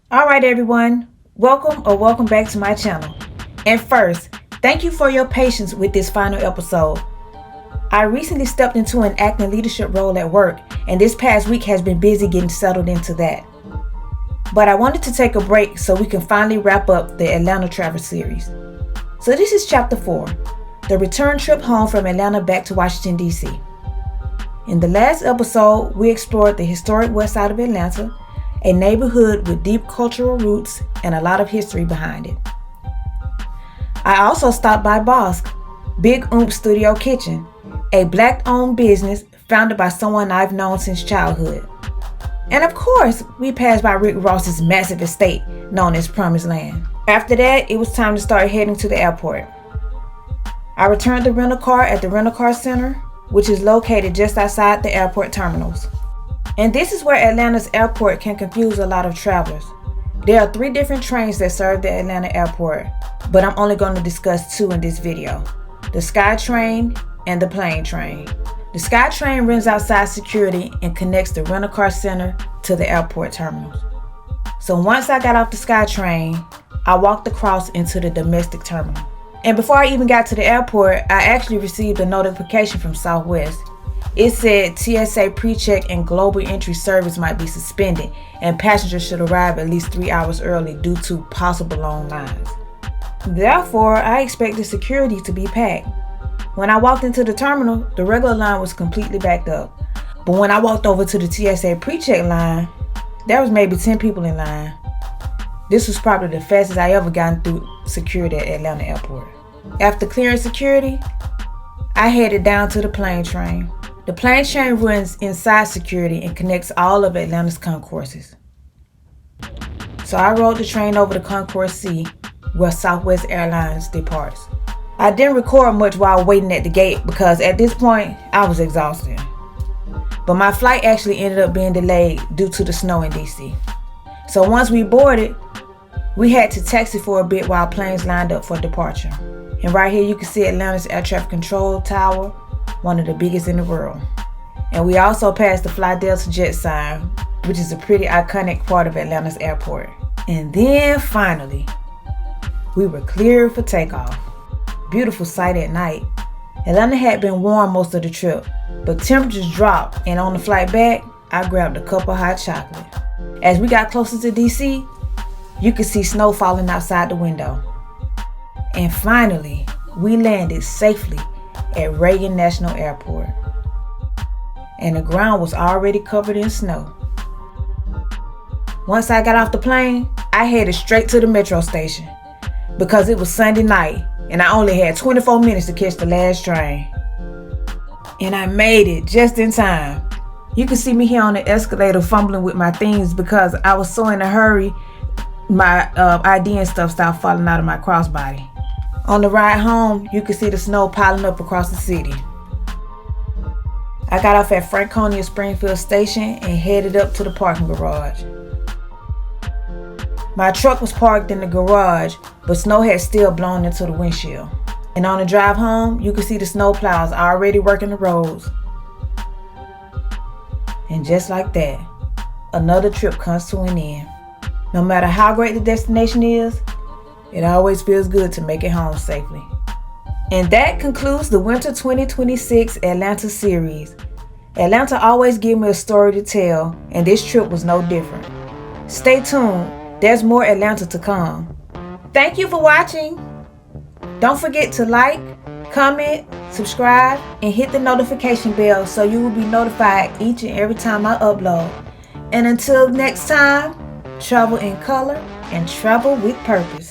Alright everyone, welcome back to my channel. And first, thank you for your patience with this final episode. I recently stepped into an acting leadership role at work, and this past week has been busy getting settled into that. But I wanted to take a break so we can finally wrap up the Atlanta travel series. So this is chapter 4, the return trip home from Atlanta back to Washington DC. In the last episode, we explored the historic Westside of Atlanta, a neighborhood with deep cultural roots and a lot of history behind it. I also stopped by BOSC, Big Oomp Studio Kitchen, a Black-owned business founded by someone I've known since childhood. And of course, we passed by Rick Ross's massive estate known as Promised Land. After that, it was time to start heading to the airport. I returned the rental car at the rental car center, which is located just outside the airport terminals. And this is where Atlanta's airport can confuse a lot of travelers. There are 3 different trains that serve the Atlanta airport, but I'm only going to discuss 2 in this video: the SkyTrain and the plane train. The SkyTrain runs outside security and connects the rental car center to the airport terminals. So once I got off the SkyTrain, I walked across into the domestic terminal. And before I even got to the airport, I actually received a notification from Southwest. It said TSA PreCheck and global entry service might be suspended, and passengers should arrive at least 3 hours early due to possible long lines. Therefore, I expected security to be packed. When I walked into the terminal, the regular line was completely backed up. But when I walked over to the TSA PreCheck line, there was maybe 10 people in line. This was probably the fastest I ever gotten through security at Atlanta Airport. After clearing security, I headed down to the plane train. The plane train runs inside security and connects all of Atlanta's concourses. So I rode the train over to Concourse C, where Southwest Airlines departs. I didn't record much while waiting at the gate because at this point, I was exhausted. But my flight actually ended up being delayed due to the snow in DC. So once we boarded, we had to taxi for a bit while planes lined up for departure. And right here you can see Atlanta's air traffic control tower, one of the biggest in the world. And we also passed the Fly Delta jet sign, which is a pretty iconic part of Atlanta's airport. And then finally, we were cleared for takeoff. Beautiful sight at night. Atlanta had been warm most of the trip, but temperatures dropped, and on the flight back, I grabbed a cup of hot chocolate. As we got closer to DC, you could see snow falling outside the window. And finally, we landed safely at Reagan National Airport. And the ground was already covered in snow. Once I got off the plane, I headed straight to the metro station because it was Sunday night and I only had 24 minutes to catch the last train. And I made it just in time. You can see me here on the escalator fumbling with my things because I was so in a hurry, my ID and stuff started falling out of my crossbody. On the ride home, you can see the snow piling up across the city. I got off at Franconia Springfield Station and headed up to the parking garage. My truck was parked in the garage, but snow had still blown into the windshield. And on the drive home, you can see the snow plows already working the roads. And just like that, another trip comes to an end. No matter how great the destination is, it always feels good to make it home safely. And that concludes the Winter 2026 Atlanta series. Atlanta always gives me a story to tell, and this trip was no different. Stay tuned, there's more Atlanta to come. Thank you for watching. Don't forget to like, comment, subscribe, and hit the notification bell so you will be notified each and every time I upload. And until next time, travel in color and travel with purpose.